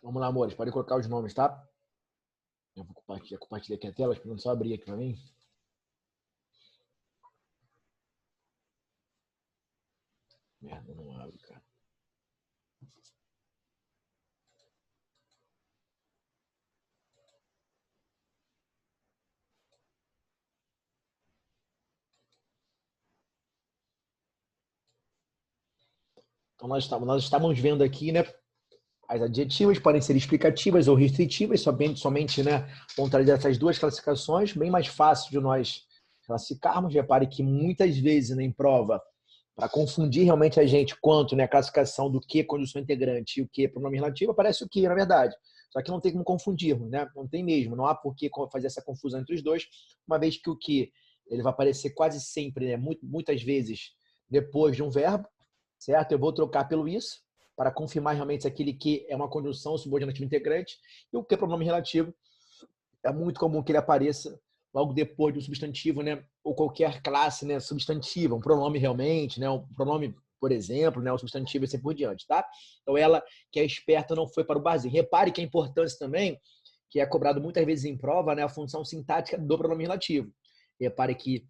Vamos lá, amores. Pode colocar os nomes, tá? Eu vou compartilhar aqui a tela, esperando só abrir aqui pra mim. Merda, não abre, cara. Então, nós estávamos vendo aqui, né? As adjetivas podem ser explicativas ou restritivas, somente né, contrariando essas duas classificações, bem mais fácil de nós classificarmos. Repare que muitas vezes né, em prova, para confundir realmente a gente quanto né, a classificação do que condição integrante e o que pronome relativo, aparece o que, na verdade. Só que não tem como confundirmos, né? Não tem mesmo, não há por que fazer essa confusão entre os dois, uma vez que o que ele vai aparecer quase sempre, né, muitas vezes, depois de um verbo, certo? Eu vou trocar pelo isso, para confirmar realmente se aquele que é uma conjunção subordinativa integrante, e o que é pronome relativo é muito comum que ele apareça logo depois do substantivo, né? Ou qualquer classe né, substantiva, um pronome realmente, né? Um pronome, por exemplo, né? O substantivo e assim por diante, tá? Então ela, que é esperta, não foi para o barzinho. Repare que a importância também, que é cobrado muitas vezes em prova, né? A função sintática do pronome relativo. Repare que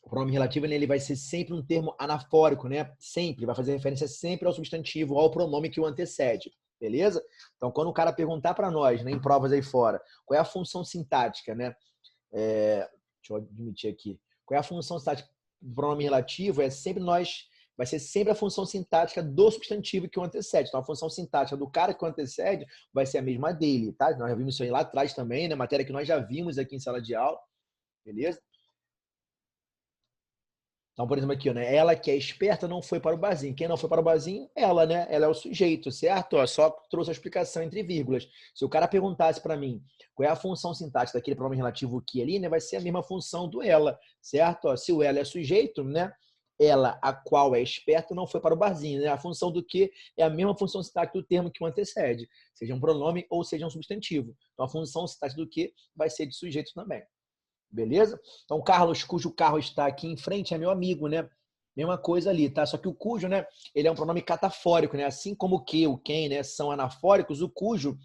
o pronome relativo ele vai ser sempre um termo anafórico, né? Sempre, vai fazer referência sempre ao substantivo, ao pronome que o antecede, beleza? Então, quando o cara perguntar para nós, né, em provas aí fora, qual é a função sintática, né? Deixa eu admitir aqui. Qual é a função sintática do pronome relativo? Vai ser sempre a função sintática do substantivo que o antecede. Então, a função sintática do cara que o antecede vai ser a mesma dele, tá? Nós já vimos isso aí lá atrás também, né? Matéria que nós já vimos aqui em sala de aula, beleza? Então, por exemplo, aqui, né? Ela que é esperta não foi para o barzinho. Quem não foi para o barzinho? Ela, né? Ela é o sujeito, certo? Ó, só trouxe a explicação entre vírgulas. Se o cara perguntasse para mim qual é a função sintática daquele pronome relativo que ali, né? Vai ser a mesma função do ela, certo? Ó, se o ela é sujeito, né? Ela, a qual é esperta, não foi para o barzinho, né? A função do que é a mesma função sintática do termo que o antecede, seja um pronome ou seja um substantivo. Então, a função sintática do que vai ser de sujeito também. Beleza? Então, o Carlos, cujo carro está aqui em frente, é meu amigo, né? Mesma coisa ali, tá? Só que o cujo, né? Ele é um pronome catafórico, né? Assim como o que, o quem, né? São anafóricos, o cujo,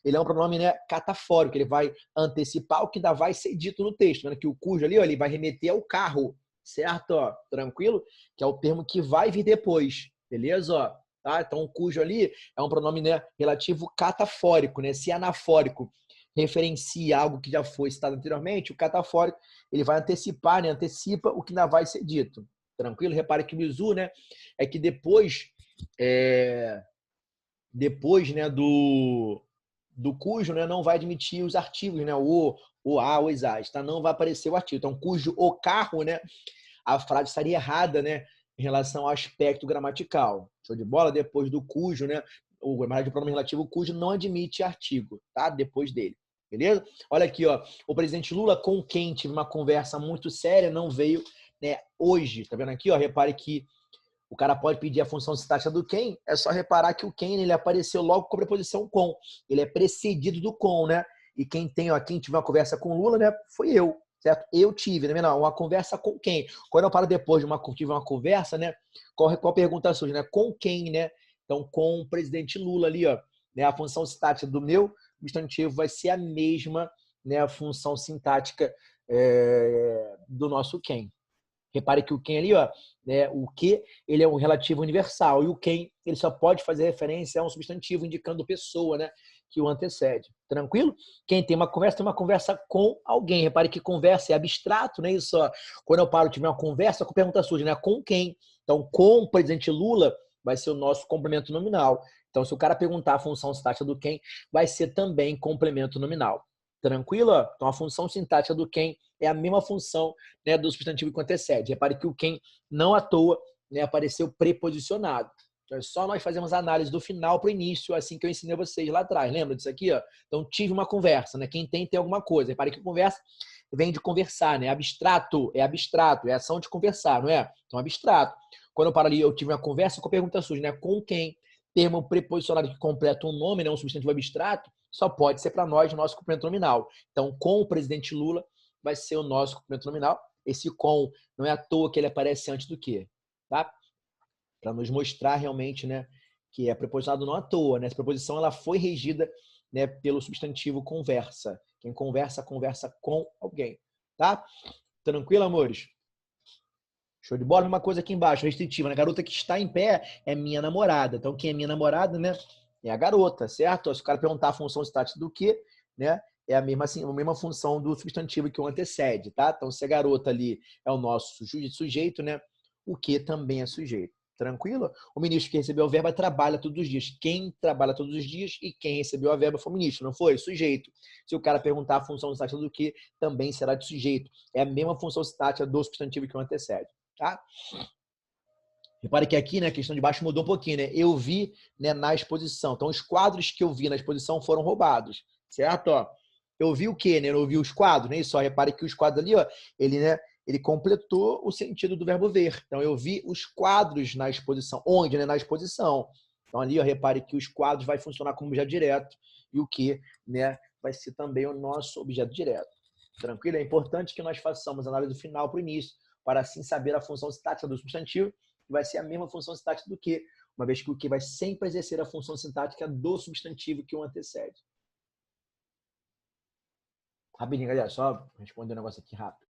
ele é um pronome né, catafórico. Ele vai antecipar o que ainda vai ser dito no texto. Né? Que o cujo ali, ó, ele vai remeter ao carro, certo? Ó, tranquilo? Que é o termo que vai vir depois, beleza? Ó, tá? Então, o cujo ali é um pronome né, relativo catafórico, né? Se anafórico referencia algo que já foi citado anteriormente, o catafórico ele vai antecipar, né? Antecipa o que ainda vai ser dito. Tranquilo? Repare que o bizu, né? É que depois né, do cujo, né, não vai admitir os artigos, né? O a, os as, tá? Não vai aparecer o artigo. Então, cujo o carro, né? A frase estaria errada, né? Em relação ao aspecto gramatical. Show de bola? Depois do cujo, né? O gramática de pronome relativo cujo não admite artigo, tá? Depois dele. Beleza? Olha aqui, ó. O presidente Lula, com quem tive uma conversa muito séria, não veio né, hoje. Tá vendo aqui? Ó? Repare que o cara pode pedir a função sintática do quem, é só reparar que o quem ele apareceu logo com a preposição com. Ele é precedido do com, né? E quem tive uma conversa com o Lula, né? Foi eu, certo? Eu tive, né? Não, uma conversa com quem? Quando eu paro depois tive uma conversa, né? Qual pergunta surge, né? Com quem, né? Então, com o presidente Lula ali, ó. Né? A função sintática do meu substantivo vai ser a mesma, né? A função sintática do nosso quem. Repare que o quem ali, ó, né, o que ele é um relativo universal e o quem ele só pode fazer referência a um substantivo indicando pessoa, né, que o antecede. Tranquilo? Quem tem uma conversa com alguém. Repare que conversa é abstrato, né? Isso, ó, quando eu paro tiver uma conversa, a pergunta surge, né? Com quem? Então, com o presidente Lula vai ser o nosso complemento nominal. Então, se o cara perguntar a função sintática do quem, vai ser também complemento nominal. Tranquilo? Então, a função sintática do quem é a mesma função né, do substantivo que antecede. Repare que o quem não à toa né, apareceu preposicionado. Então, é só nós fazemos a análise do final para o início, assim que eu ensinei vocês lá atrás. Lembra disso aqui? Ó? Então, tive uma conversa. Né? Quem tem alguma coisa. Repare que conversa vem de conversar. Né? Abstrato, é ação de conversar, não é? Então, abstrato. Quando eu paro ali, eu tive uma conversa, com a pergunta surge, né? Com quem? Termo preposicionado que completa um nome, né? Um substantivo abstrato, só pode ser para nós o nosso complemento nominal. Então, com o presidente Lula, vai ser o nosso complemento nominal. Esse com não é à toa que ele aparece antes do que, tá? Para nos mostrar realmente, né, que é preposicionado não à toa, né? Essa preposição ela foi regida, né, pelo substantivo conversa. Quem conversa, conversa com alguém, tá? Tranquilo, amores? Show de bola. Mesma coisa aqui embaixo, restritiva. A garota que está em pé é minha namorada. Então, quem é minha namorada, né? É a garota, certo? Se o cara perguntar a função sintática do que, né? É a mesma, assim, a mesma função do substantivo que o antecede, tá? Então, se a garota ali é o nosso sujeito, né? O que também é sujeito. Tranquilo? O ministro que recebeu a verba trabalha todos os dias. Quem trabalha todos os dias e quem recebeu a verba foi o ministro, não foi? Sujeito. Se o cara perguntar a função sintática do que, também será de sujeito. É a mesma função sintática do substantivo que o antecede. Tá? Repare que aqui, né, a questão de baixo mudou um pouquinho, né? Eu vi, né, na exposição. Então, os quadros que eu vi na exposição foram roubados, certo? Ó, eu vi o quê, né? Eu vi os quadros, né? E só repare que os quadros ali, ó, ele, né, ele completou o sentido do verbo ver. Então, eu vi os quadros na exposição. Onde, né? Na exposição. Então, ali, ó, repare que os quadros vai funcionar como objeto direto e o que, né, vai ser também o nosso objeto direto. Tranquilo? É importante que nós façamos a análise do final para o início, para assim saber a função sintática do substantivo, que vai ser a mesma função sintática do que, uma vez que o que vai sempre exercer a função sintática do substantivo que o antecede. Rapidinho, galera, só responder um negócio aqui rápido.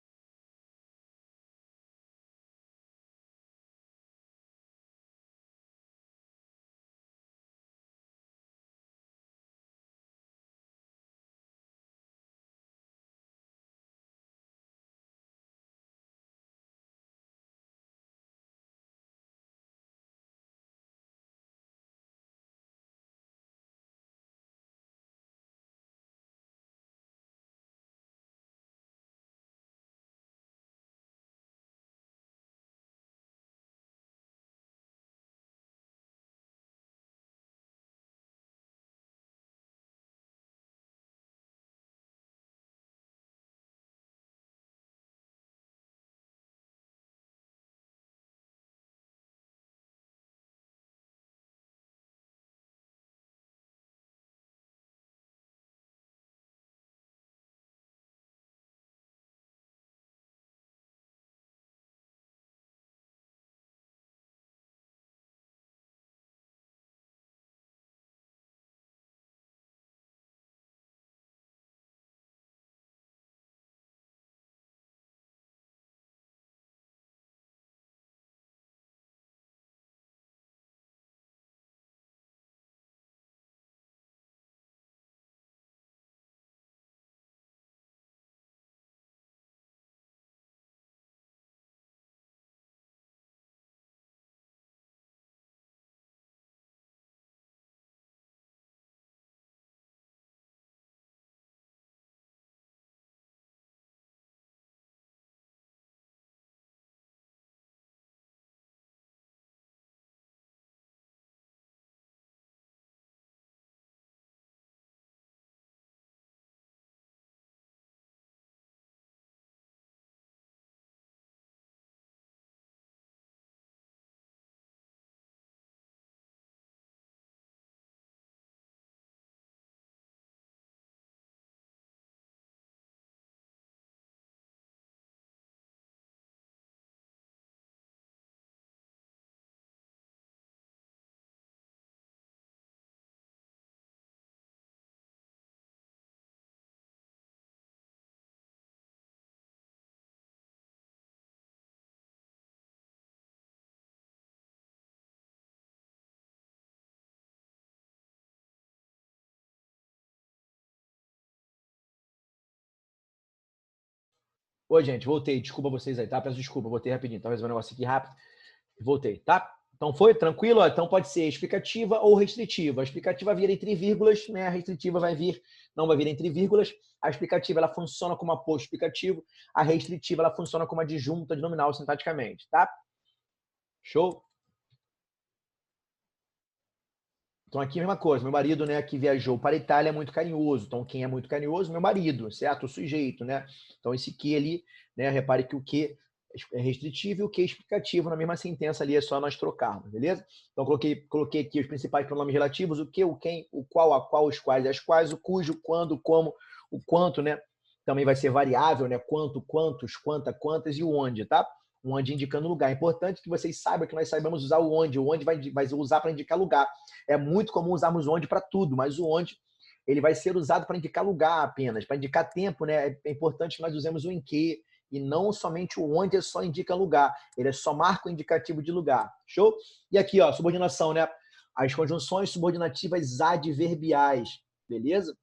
Oi, gente, voltei. Desculpa vocês aí, tá? Peço desculpa, voltei rapidinho. Então, resolver um negócio aqui rápido. Voltei, tá? Então, foi tranquilo? Então, pode ser explicativa ou restritiva. A explicativa vai vir entre vírgulas, né? A restritiva não vai vir entre vírgulas. A explicativa, ela funciona como aposto explicativo. A restritiva, ela funciona como adjunta de nominal sintaticamente, tá? Show? Então, aqui a mesma coisa. Meu marido, né, que viajou para a Itália é muito carinhoso. Então, quem é muito carinhoso? Meu marido, certo? O sujeito, né? Então, esse que ali, né? Repare que o que é restritivo e o que é explicativo na mesma sentença ali, é só nós trocarmos, beleza? Então, coloquei aqui os principais pronomes relativos, o que, o quem, o qual, a qual, os quais e as quais, o cujo, quando, o como, o quanto, né? Também vai ser variável, né? Quanto, quantos, quanta, quantas e o onde, tá? um onde indicando lugar. É importante que vocês saibam que nós saibamos usar o onde. O onde vai usar para indicar lugar. É muito comum usarmos o onde para tudo, mas o onde ele vai ser usado para indicar lugar apenas, para indicar tempo, né? É importante que nós usemos o em que e não somente o onde só indica lugar. Ele é só marca o indicativo de lugar. Show? E aqui, ó, subordinação, né? As conjunções subordinativas adverbiais. Beleza?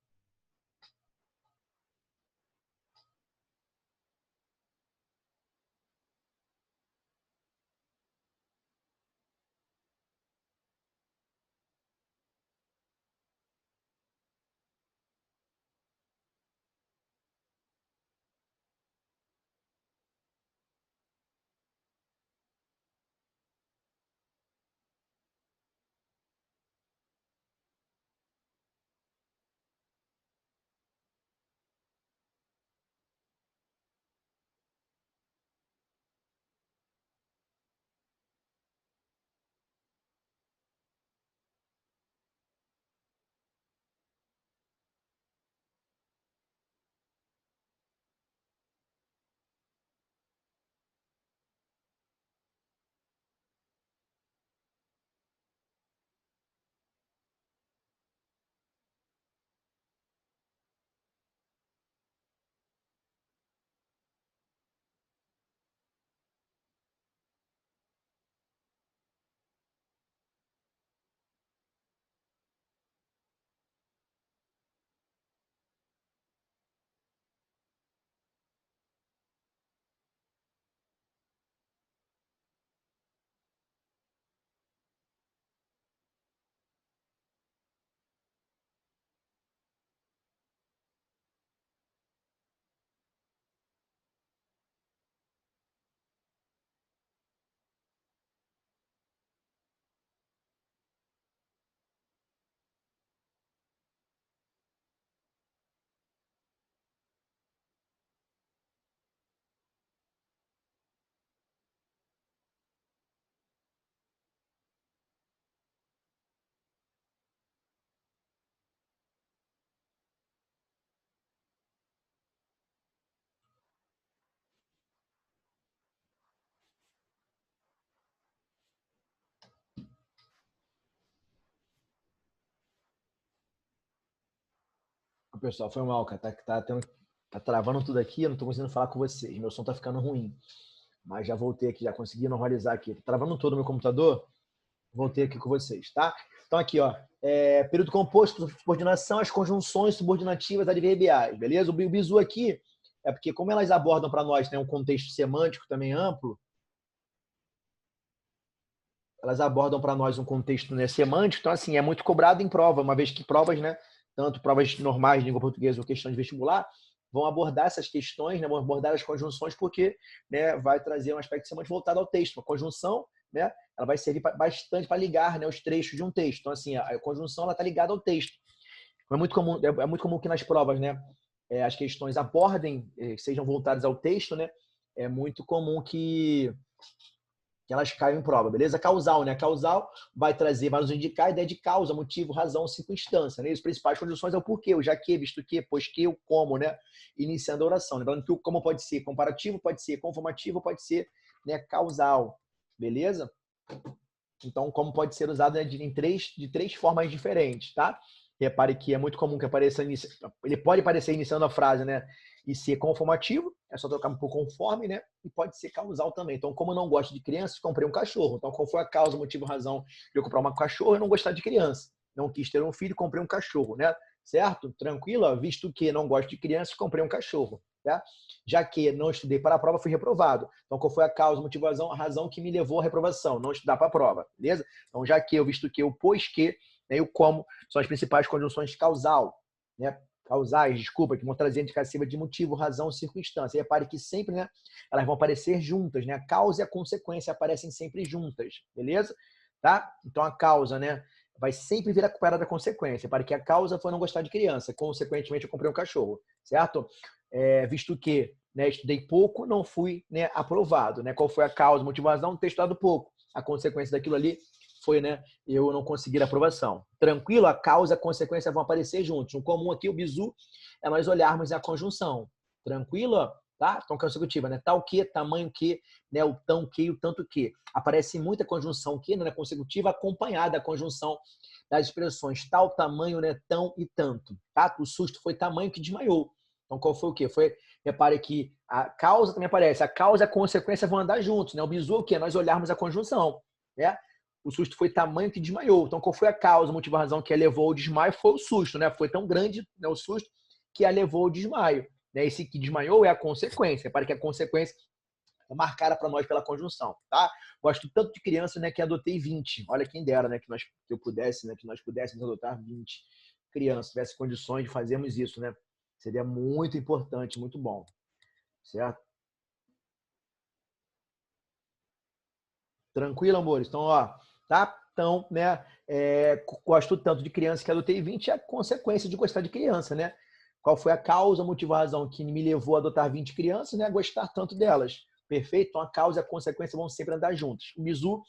Pessoal, foi mal, cara. Tá travando tudo aqui, eu não tô conseguindo falar com vocês. Meu som tá ficando ruim. Mas já voltei aqui, já consegui normalizar aqui. Tá travando todo o meu computador. Voltei aqui com vocês, tá? Então aqui, ó. Período composto, subordinação, as conjunções subordinativas adverbiais, beleza? O bizu aqui é porque, como elas abordam para nós, né, um contexto semântico também amplo, elas abordam para nós um contexto, né, semântico, então, assim, é muito cobrado em prova, uma vez que provas, né, tanto provas normais de língua portuguesa ou questão de vestibular, vão abordar essas questões, né, vão abordar as conjunções, porque, né, vai trazer um aspecto semântico voltado ao texto. A conjunção, né, ela vai servir bastante para ligar, né, os trechos de um texto. Então, assim, a conjunção está ligada ao texto. É muito comum que nas provas, né, as questões abordem, sejam voltadas ao texto, né, é muito comum que elas caiam em prova, beleza? Causal, né? Causal vai trazer, vai nos indicar a ideia de causa, motivo, razão, circunstância, né? As principais condições é o porquê, o já que, visto que, pois que, o como, né? Iniciando a oração. Lembrando que o como pode ser comparativo, pode ser conformativo, pode ser, né, causal, beleza? Então, como pode ser usado, né, de três formas diferentes, tá? Repare que é muito comum que apareça, ele pode aparecer iniciando a frase, né, e ser conformativo, é só trocar por conforme, né, e pode ser causal também. Então, como eu não gosto de crianças, comprei um cachorro. Então, qual foi a causa, motivo, razão de eu comprar um cachorro? Eu não gostar de criança. Não quis ter um filho, comprei um cachorro, né? Certo? Tranquilo? Visto que não gosto de crianças, comprei um cachorro. Tá? Já que não estudei para a prova, fui reprovado. Então, qual foi a causa, motivo, a razão que me levou à reprovação? Não estudar para a prova, beleza? Então, já que eu, visto que eu, pois que, né, e o como são as principais conjunções causal, né? Causais, desculpa, que vão trazer a indicativa de motivo, razão, circunstância. E repare que sempre, né, elas vão aparecer juntas, né? A causa e a consequência aparecem sempre juntas, beleza? Tá? Então, a causa, né, vai sempre vir acompanhada da consequência. Para que a causa foi não gostar de criança, consequentemente eu comprei um cachorro, certo? Visto que, né, estudei pouco, não fui, né, aprovado, né? Qual foi a causa, motivo, razão? Ter estudado pouco. A consequência daquilo ali foi, né, eu não conseguir a aprovação. Tranquilo? A causa e a consequência vão aparecer juntos. O comum aqui, o bizu, é nós olharmos a conjunção. Tranquilo? tá? Então, consecutiva, né? Tal que, tamanho que, né? O tão que e o tanto que. Aparece muita conjunção que, né? Consecutiva, acompanhada da conjunção das expressões tal, tamanho, né? Tão e tanto, tá? O susto foi tamanho que desmaiou. Então, qual foi o quê? Repare que a causa também aparece. A causa e a consequência vão andar juntos, né? O bizu é o quê? Nós olharmos a conjunção, né? O susto foi tamanho que desmaiou. Então, qual foi a causa, o motivo, a razão que a levou ao desmaio? Foi o susto, né? Foi tão grande, né, o susto que a levou ao desmaio. Né? Esse que desmaiou é a consequência. Para que a consequência é marcada para nós pela conjunção, tá? Gosto tanto de criança, né, que adotei 20. Olha quem dera, né, que eu pudesse, né, que nós pudéssemos adotar 20 crianças, tivesse condições de fazermos isso, né? Seria muito importante, muito bom, certo? Tranquilo, amores? Então, ó, tá? Então, né, gosto tanto de criança que adotei 20, é a consequência de gostar de criança, né? Qual foi a causa, motivo, a razão que me levou a adotar 20 crianças, né? Gostar tanto delas. Perfeito? Então, a causa e a consequência vão sempre andar juntos. O bizu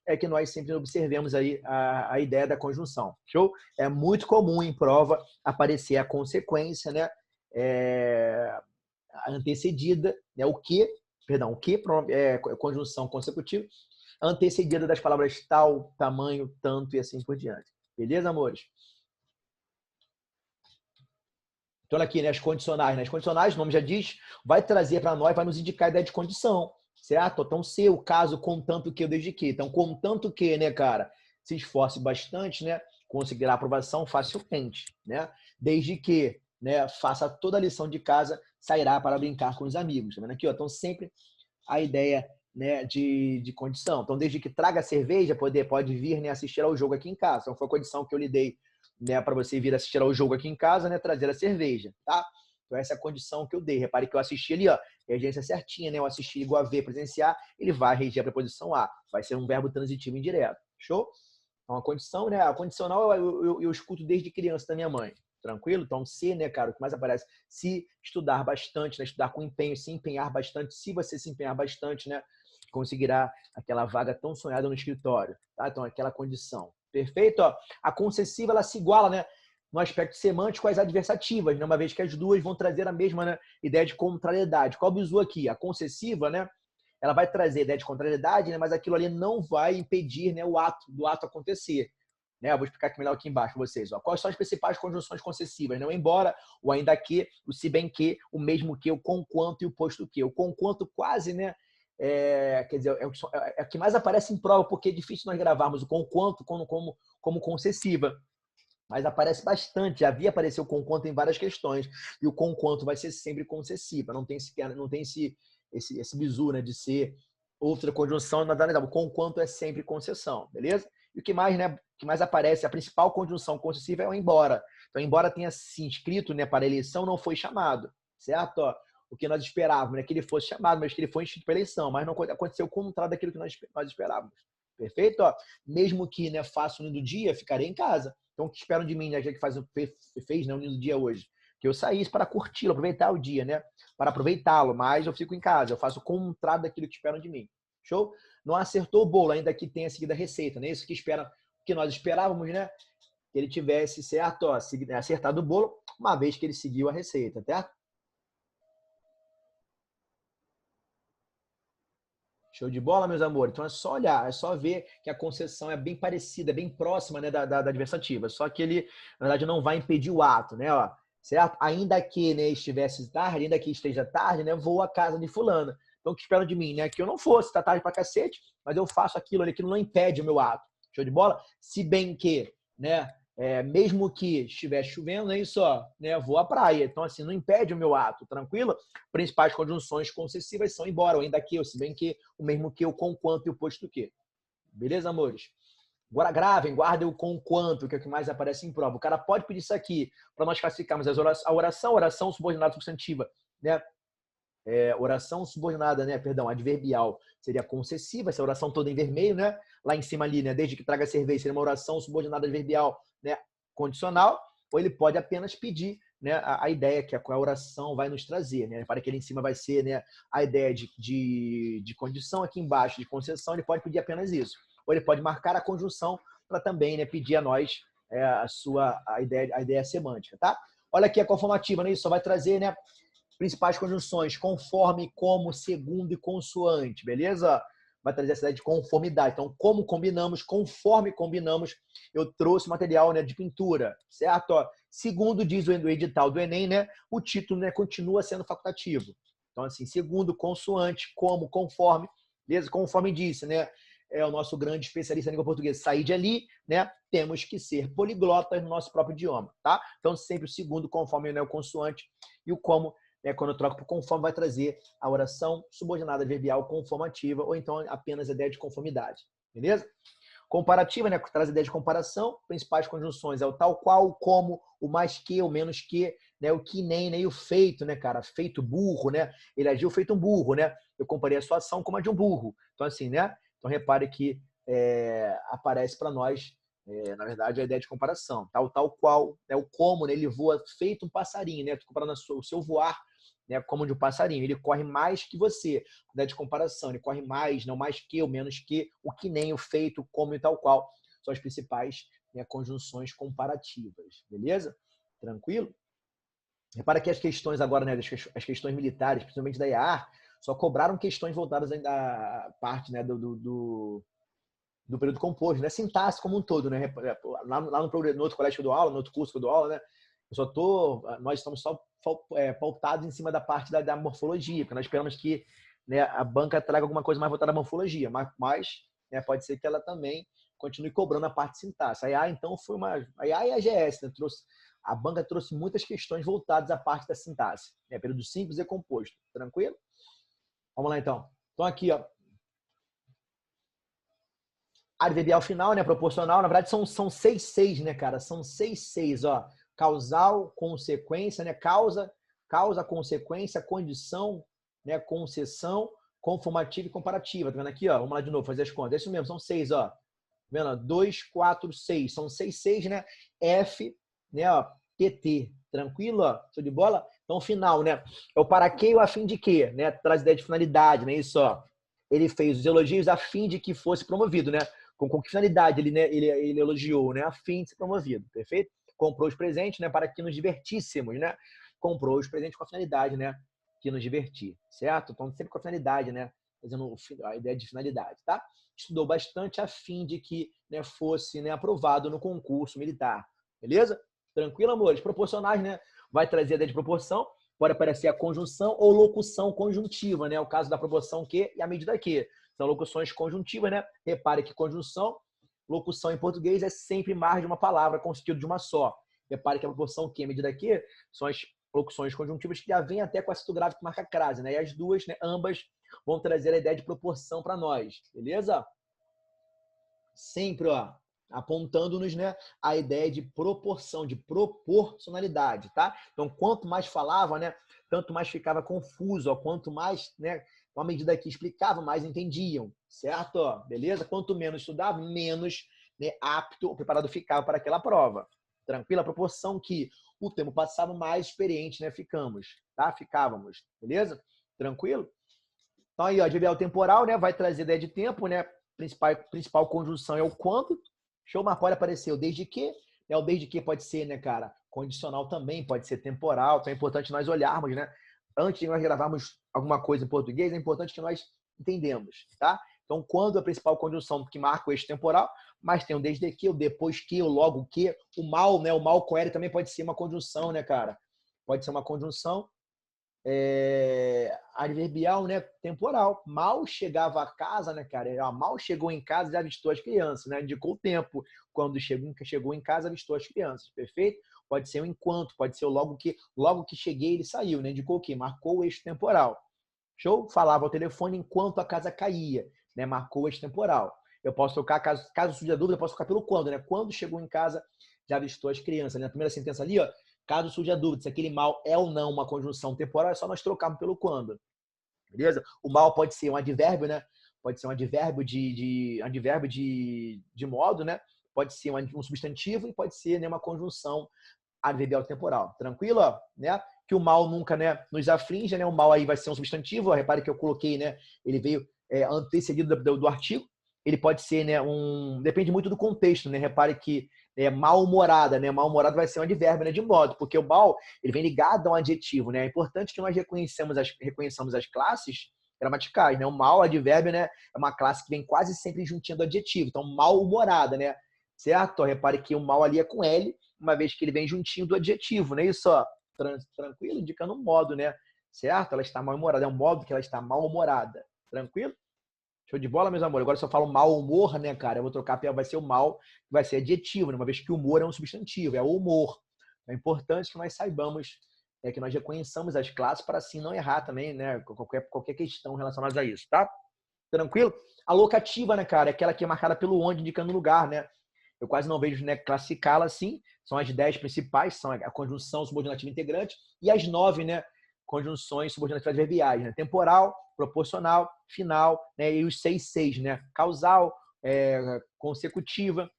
é que nós sempre observemos aí a ideia da conjunção. Show? É muito comum em prova aparecer a consequência, né? Antecedida, né? O que, conjunção consecutiva, antecedida das palavras tal, tamanho, tanto e assim por diante. Beleza, amores? Então, olha aqui, né, as condicionais. Né? As condicionais, o nome já diz, vai trazer para nós, vai nos indicar a ideia de condição, certo? Então, se o caso, contanto que, eu desde que. Então, contanto que, né, cara, se esforce bastante, né, conseguirá aprovação facilmente, né? Desde que, né, faça toda a lição de casa, sairá para brincar com os amigos. Tá vendo aqui, ó? Então, sempre a ideia, né, de condição. Então, desde que traga cerveja, pode vir, né, assistir ao jogo aqui em casa. Então, foi a condição que eu lhe dei, né, para você vir assistir ao jogo aqui em casa, né, trazer a cerveja, tá? Então, essa é a condição que eu dei. Repare que eu assisti ali, ó, regência certinha, né? Eu assisti igual a ver, presenciar, ele vai reger a preposição A. Vai ser um verbo transitivo indireto. Show? Então, a condição, né? A condicional eu escuto desde criança da minha mãe. Tranquilo? Então, se, né, cara, o que mais aparece? Se estudar bastante, né? Estudar com empenho, se empenhar bastante. Se você se empenhar bastante, né? Conseguirá aquela vaga tão sonhada no escritório, tá? Então, aquela condição. Perfeito? Ó, a concessiva, ela se iguala, né? No aspecto semântico às adversativas, né? Uma vez que as duas vão trazer a mesma, né, ideia de contrariedade. Qual o bizu aqui? A concessiva, né? Ela vai trazer a ideia de contrariedade, né? Mas aquilo ali não vai impedir, né, do ato acontecer. Né? Eu vou explicar aqui melhor aqui embaixo para vocês. Ó. Quais são as principais conjunções concessivas? Né? O embora, o ainda que, o se bem que, o mesmo que, o conquanto e o posto que. O conquanto quase, né? Quer dizer, é o que mais aparece em prova, porque é difícil nós gravarmos o conquanto como concessiva. Mas aparece bastante, já havia aparecido o conquanto em várias questões. E o conquanto vai ser sempre concessiva. Não tem esse bizu, né, de ser outra conjunção. O conquanto é sempre concessão, beleza? E o que mais, né, o que mais aparece, a principal conjunção concessiva é o embora. Então, embora tenha se inscrito, né, para a eleição, não foi chamado, certo? Ó, o que nós esperávamos, né, que ele fosse chamado, mas que ele foi inscrito para a eleição. Mas não aconteceu o contrário daquilo que nós esperávamos. Perfeito? Ó, mesmo que, né, faça o lindo dia, ficarei em casa. Então, o que esperam de mim, né, já que fez, né, o lindo dia hoje? Que eu saísse para curti-lo, aproveitar o dia, né? Para aproveitá-lo, mas eu fico em casa, eu faço o contrário daquilo que esperam de mim. Show? Não acertou o bolo, ainda que tenha seguido a receita, né? Isso que nós esperávamos, né? Que ele tivesse certo, ó, acertado o bolo, uma vez que ele seguiu a receita, certo? Show de bola, meus amores. Então é só olhar, é só ver que a concessão é bem parecida, bem próxima, né, da adversativa. Só que ele, na verdade, não vai impedir o ato, né? Ó, certo? Ainda que, né, estivesse tarde, ainda que esteja tarde, né, vou à casa de fulano. Então, o que esperam de mim, né? Que eu não fosse, tá tarde pra cacete, mas eu faço aquilo ali, aquilo não impede o meu ato. Show de bola? Se bem que, né, mesmo que estivesse chovendo, é isso, ó, né, vou à praia. Então, assim, não impede o meu ato, tranquilo? Principais conjunções concessivas são embora, ou ainda que, ou se bem que, o mesmo que, o com quanto e o posto que. Beleza, amores? Agora gravem, guardem o com quanto, que é o que mais aparece em prova. O cara pode pedir isso aqui para nós classificarmos a oração subordinada substantiva, né? Oração subordinada, né? Perdão, adverbial seria concessiva, essa oração toda em vermelho, né? Lá em cima ali, né? Desde que traga cerveja, seria uma oração subordinada adverbial, né? Condicional, ou ele pode apenas pedir, né, a ideia que a oração vai nos trazer, né? Para que ele em cima vai ser, né, a ideia de condição, aqui embaixo de concessão, ele pode pedir apenas isso. Ou ele pode marcar a conjunção para também, né, pedir a nós a ideia semântica, tá? Olha aqui a conformativa, né? Isso só vai trazer, né, Principais conjunções, conforme, como, segundo e consoante, beleza? Vai trazer essa ideia de conformidade. Então, como combinamos, conforme combinamos, eu trouxe material, né, de pintura, certo? Ó, segundo diz o edital do Enem, né, o título, né, continua sendo facultativo. Então, assim, segundo, consoante, como, conforme, beleza? Conforme disse, né, é o nosso grande especialista em língua portuguesa, Said Ali, né, temos que ser poliglotas no nosso próprio idioma, tá? Então, sempre o segundo, conforme, né, o consoante, e o como, quando eu troco por conforme, vai trazer a oração subordinada adverbial conformativa, ou então apenas a ideia de conformidade, beleza? Comparativa, né? Traz a ideia de comparação. Principais conjunções é o tal qual, o como, o mais que, o menos que, né? O que nem, né? E o feito, né, cara? Feito burro, né? Ele agiu feito um burro, né? Eu comparei a sua ação como a de um burro. Então, assim, né? Então, repare que aparece para nós, na verdade, a ideia de comparação. Tá? O tal qual, né? O como, né? Ele voa feito um passarinho, né? Comparando o seu voar, né, como de um passarinho. Ele corre mais que você. Ideia de comparação. Ele corre mais, não mais que, ou menos que, o que nem, o feito, como e tal qual. São as principais, né, conjunções comparativas. Beleza? Tranquilo? Repara que as questões agora, né, as questões militares, principalmente da IAR, só cobraram questões voltadas ainda à parte, né, do período composto, né? Sintaxe como um todo, né? Lá no outro colégio que eu dou aula, no outro curso que eu dou aula, né? Nós estamos só pautados em cima da parte da morfologia, porque nós esperamos que, né, a banca traga alguma coisa mais voltada à morfologia, mas né, pode ser que ela também continue cobrando a parte de sintaxe. A IA, então, foi uma... A IA e a GS, né? A banca trouxe muitas questões voltadas à parte da sintaxe, né? Período simples e composto. Tranquilo? Vamos lá, então. Então, aqui, ó. Adverbial final, né? Proporcional. Na verdade, são 6, né, cara? São 6, ó. Causal, consequência, né? Causa, consequência, condição, né? Concessão, conformativa e comparativa. Tá vendo aqui, ó? Vamos lá de novo, fazer as contas. É isso mesmo, são 6, ó. Tá vendo? 2, 4, 6. São 6, né? F, né? Ó, PT. Tranquilo, ó? Show de bola? Então, final, né? É o para quê e o a fim de quê, né? Traz ideia de finalidade, né? Isso, ó. Ele fez os elogios a fim de que fosse promovido, né? Com que finalidade ele, né, ele elogiou, né? A fim de ser promovido, perfeito? Comprou os presentes, né? Para que nos divertíssemos, né? Comprou os presentes com a finalidade, né? Que nos divertir, certo? Então, sempre com a finalidade, né? Fazendo a ideia de finalidade, tá? Estudou bastante a fim de que, né, fosse, né, aprovado no concurso militar, beleza? Tranquilo, amores? Proporcionais, né? Vai trazer a ideia de proporção, pode aparecer a conjunção ou locução conjuntiva, né? O caso da proporção que e a medida que. São locuções conjuntivas, né? Repare que conjunção, locução em português é sempre mais de uma palavra com o sentido de uma só. Repare que a proporção que, a medida que, são as locuções conjuntivas que já vêm até com acento grave que marca crase, né? E as duas, né, ambas, vão trazer a ideia de proporção para nós, beleza? Sempre, ó, apontando-nos, né, a ideia de proporção, de proporcionalidade, tá? Então, quanto mais falava, né, tanto mais ficava confuso, ó, quanto mais, né, uma medida que explicava, mais entendiam, certo? Ó, beleza? Quanto menos estudava, menos, né, apto ou preparado ficava para aquela prova. Tranquila? A proporção que o tempo passava, mais experiente, né, ficávamos, beleza? Tranquilo? Então aí, ó, adverbial temporal, né, vai trazer ideia de tempo, né? Principal conjunção é o quando. Show, mas pode aparecer o desde que. Né? O desde que pode ser, né, cara? Condicional também, pode ser temporal. Então é importante nós olharmos, né? Antes de nós gravarmos alguma coisa em português, é importante que nós entendemos, tá? Então, quando a principal conjunção que marca o eixo temporal, mas tem o desde que, o depois que, o logo que, o mal, né? O mal com L também pode ser uma conjunção, né, cara? Pode ser uma conjunção adverbial, né, temporal. Mal chegava a casa, né, cara? Mal chegou em casa, já avistou as crianças, né? Indicou o tempo. Quando chegou em casa, avistou as crianças, perfeito? Pode ser o enquanto, pode ser o logo que cheguei, ele saiu, né? Indicou o quê? Marcou o eixo temporal. Show? Falava ao telefone enquanto a casa caía, né? Marcou o eixo temporal. Eu posso trocar, caso surja dúvida, eu posso trocar pelo quando, né? Quando chegou em casa, já avistou as crianças. Né? A primeira sentença ali, ó, caso surja dúvida se aquele mal é ou não uma conjunção temporal, é só nós trocarmos pelo quando. Beleza? O mal pode ser um advérbio, né? Pode ser um advérbio de modo, né? Pode ser um substantivo e pode ser, né, uma conjunção adverbial temporal. Tranquilo? Ó, né? Que o mal nunca, né, nos aflige, né? O mal aí vai ser um substantivo. Ó, repare que eu coloquei, né? Ele veio antecedido do artigo. ele pode ser, né, depende muito do contexto, né? Repare que mal-humorada, né? Mal-humorada vai ser um advérbio, né, de modo, porque o mal, ele vem ligado a um adjetivo, né? É importante que nós reconheçamos as classes gramaticais, né? O mal, advérbio, né, é uma classe que vem quase sempre juntinho do adjetivo. Então, mal-humorada, né? Certo? Repare que o mal ali é com L, uma vez que ele vem juntinho do adjetivo, né? Isso, ó, tranquilo, indicando um modo, né? Certo? Ela está mal-humorada, é um modo que ela está mal-humorada. Tranquilo? Show de bola, meus amores. Agora, se eu falo mau humor, né, cara? Eu vou trocar, vai ser o mal, vai ser adjetivo, né? Uma vez que o humor é um substantivo, é o humor. É importante que nós saibamos, que nós reconheçamos as classes para assim não errar também, né? Qualquer questão relacionada a isso, tá? Tranquilo? A locativa, né, cara? É aquela que é marcada pelo onde, indicando lugar, né? Eu quase não vejo, né, classificá-la assim. São as 10 principais, são a conjunção subordinativa integrante e as 9, né, conjunções subordinativas adverbiais, né? Temporal, proporcional, final, né? E os 6, né? Causal, consecutiva,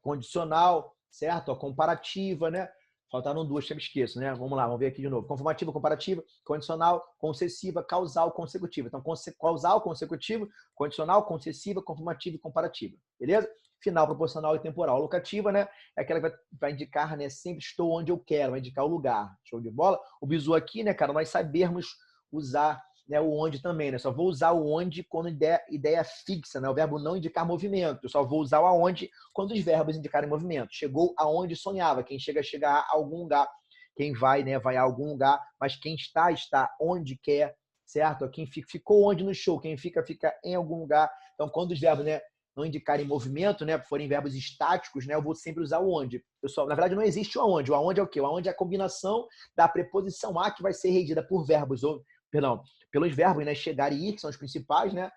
condicional, certo? A comparativa, né? Faltaram duas que eu esqueço, né? Vamos lá, vamos ver aqui de novo. Conformativa, comparativa, condicional, concessiva, causal, consecutiva. Então, causal, consecutivo, condicional, concessiva, conformativa e comparativa. Beleza? Final, proporcional e temporal. Locativa, né? É aquela que vai indicar, né? Sempre estou onde eu quero, vai indicar o lugar. Show de bola? O bizu aqui, né, cara? Nós sabermos usar, né, o onde também, né? Só vou usar o onde quando ideia fixa, né? O verbo não indicar movimento. Eu só vou usar o aonde quando os verbos indicarem movimento. Chegou aonde sonhava. Quem chega a algum lugar. Quem vai, né, vai a algum lugar. Mas quem está onde quer, certo? Quem ficou onde no show. Quem fica em algum lugar. Então, quando os verbos, né, não indicarem movimento, né, forem verbos estáticos, né, eu vou sempre usar o onde. Pessoal, na verdade, não existe o aonde. O aonde é o quê? O aonde é a combinação da preposição a que vai ser regida por verbos, pelos verbos, né, chegar e ir, que são os principais, né?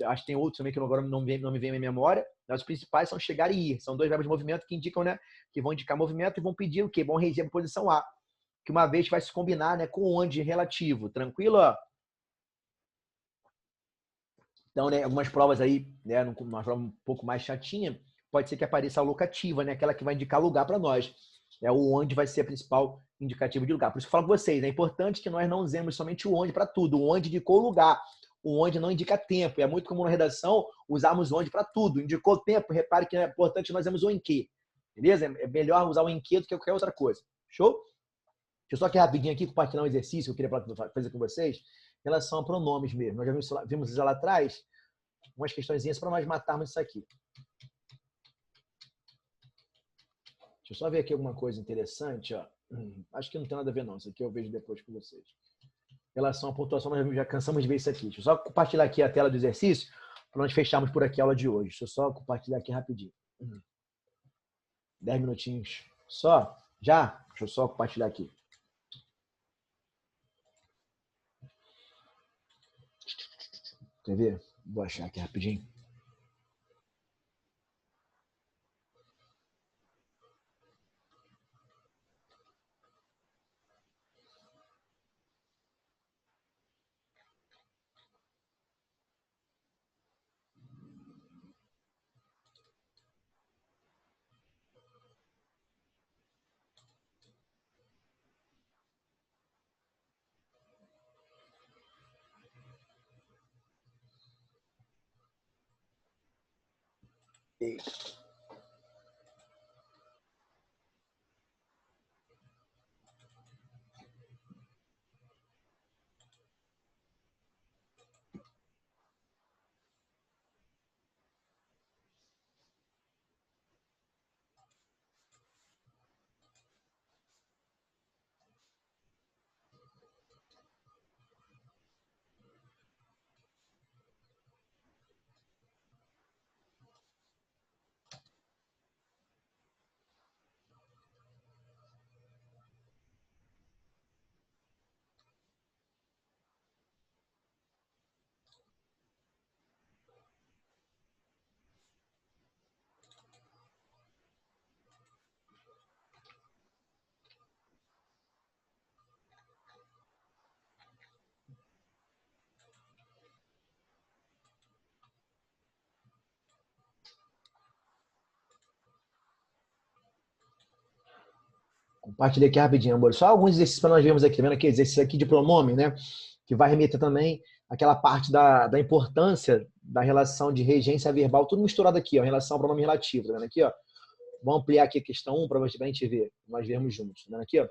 Acho que tem outros também que agora não me vem à minha memória. Mas os principais são chegar e ir. São dois verbos de movimento que indicam, né, que vão indicar movimento e vão pedir o quê? Vão reger a posição A, que uma vez vai se combinar, né, com onde relativo. Tranquilo? Então, né, algumas provas aí, né, uma prova um pouco mais chatinha, pode ser que apareça a locativa, né, aquela que vai indicar lugar para nós. O onde vai ser a principal indicativa de lugar. Por isso que eu falo com vocês, é importante que nós não usemos somente o onde para tudo. O onde indicou lugar. O onde não indica tempo. E é muito comum na redação usarmos onde para tudo. Indicou tempo, repare que é importante nós usarmos o em que. Beleza? É melhor usar o em que do que qualquer outra coisa. Show? Deixa eu só aqui rapidinho aqui compartilhar um exercício que eu queria fazer com vocês em relação a pronomes mesmo. Nós já vimos isso lá atrás, umas questõezinhas para nós matarmos isso aqui. Deixa eu só ver aqui alguma coisa interessante. Ó. Acho que não tem nada a ver, não. Isso aqui eu vejo depois com vocês. Em relação à pontuação, nós já cansamos de ver isso aqui. Deixa eu só compartilhar aqui a tela do exercício para nós fecharmos por aqui a aula de hoje. Deixa eu só compartilhar aqui rapidinho. 10 minutinhos. Só? Já? Deixa eu só compartilhar aqui. Quer ver? Vou achar aqui rapidinho. Compartilhei aqui rapidinho, amor. Só alguns exercícios para nós vermos aqui. Tá vendo aqui? Exercício aqui de pronome, né? que vai remeter também àquela parte da importância da relação de regência verbal, tudo misturado aqui, ó, em relação ao pronome relativo, tá vendo aqui, ó? Vamos ampliar aqui a questão 1 para a gente ver, nós vermos juntos, tá vendo aqui, ó?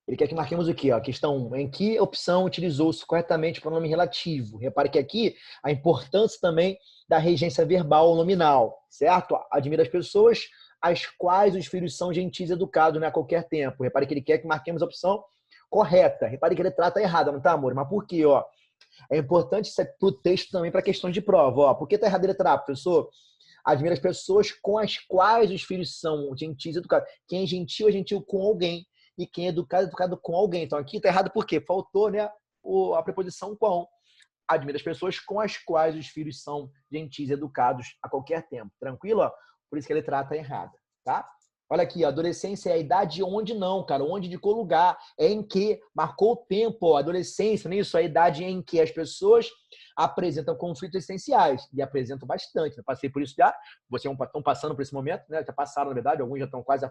Ele quer que marquemos o quê? Ó? Questão 1. Em que opção utilizou-se corretamente o pronome relativo? Repare que aqui a importância também da regência verbal nominal, certo? Admira as pessoas às quais os filhos são gentis e educados, né, a qualquer tempo. Repare que ele quer que marquemos a opção correta. Repare que ele trata errada, não tá, amor? Mas por quê? Ó? É importante isso para o texto também, para questões de prova. Ó. Por que tá errado ele trata, professor? Admira as pessoas com as quais os filhos são gentis e educados. Quem é gentil com alguém. E quem é educado com alguém. Então aqui está errado por quê? Faltou, né, a preposição com. Admira as pessoas com as quais os filhos são gentis e educados a qualquer tempo. Tranquilo? Ó? Por isso que ele trata errada, tá? Olha aqui, a adolescência é a idade onde não, cara. Onde indicou lugar. É em que. Marcou o tempo. Ó. Adolescência, não é isso? É a idade em que as pessoas apresentam conflitos essenciais. E apresentam bastante. Eu passei por isso já. Vocês estão passando por esse momento, né? Já passaram, na verdade. Alguns já estão quase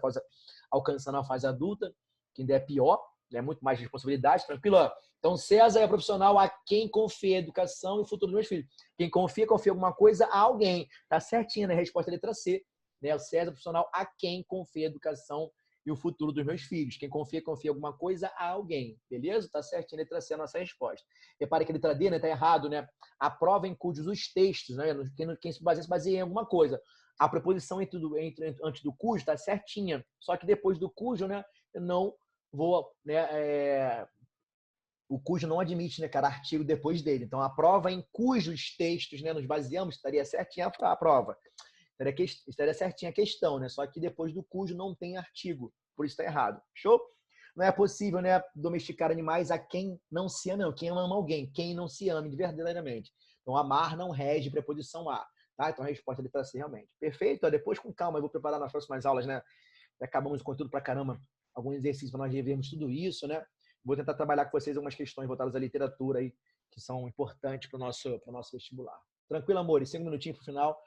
alcançando a fase adulta, que ainda é pior. É muito mais responsabilidade. Tranquilo? Ó. Então, César é profissional a quem confia a educação e o futuro dos meus filhos. Quem confia alguma coisa a alguém. Tá certinho, né? Resposta letra C. Né? O César é profissional a quem confia a educação e o futuro dos meus filhos. Quem confia alguma coisa a alguém. Beleza? Tá certinho, letra C, a nossa resposta. Repare que a letra D, né? Tá errado, né? A prova em cujos os textos, né? Quem se baseia em alguma coisa. A preposição antes do cujo tá certinha. Só que depois do cujo, né? Eu não vou, né? O cujo não admite, né, cara, artigo depois dele. Então, a prova em cujos textos, né, nos baseamos, estaria certinha a prova. Estaria certinha a questão, né? Só que depois do cujo não tem artigo. Por isso está errado. Show? Não é possível, né, domesticar animais a quem não se ama, não. Quem ama alguém, quem não se ama de verdadeiramente. Então, amar não rege preposição a. Tá? Então, a resposta é letra C, realmente. Perfeito? Depois, com calma, eu vou preparar nas próximas aulas, né? Acabamos o conteúdo pra caramba. Alguns exercícios para nós revermos tudo isso, né? Vou tentar trabalhar com vocês algumas questões voltadas à literatura aí, que são importantes para o nosso vestibular. Tranquilo, amores? 5 minutinhos para o final.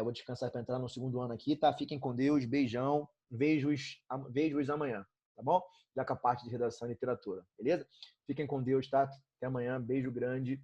Vou descansar para entrar no segundo ano aqui, tá? Fiquem com Deus, beijão. Vejo-os amanhã, tá bom? Já com a parte de redação e literatura, beleza? Fiquem com Deus, tá? Até amanhã, beijo grande.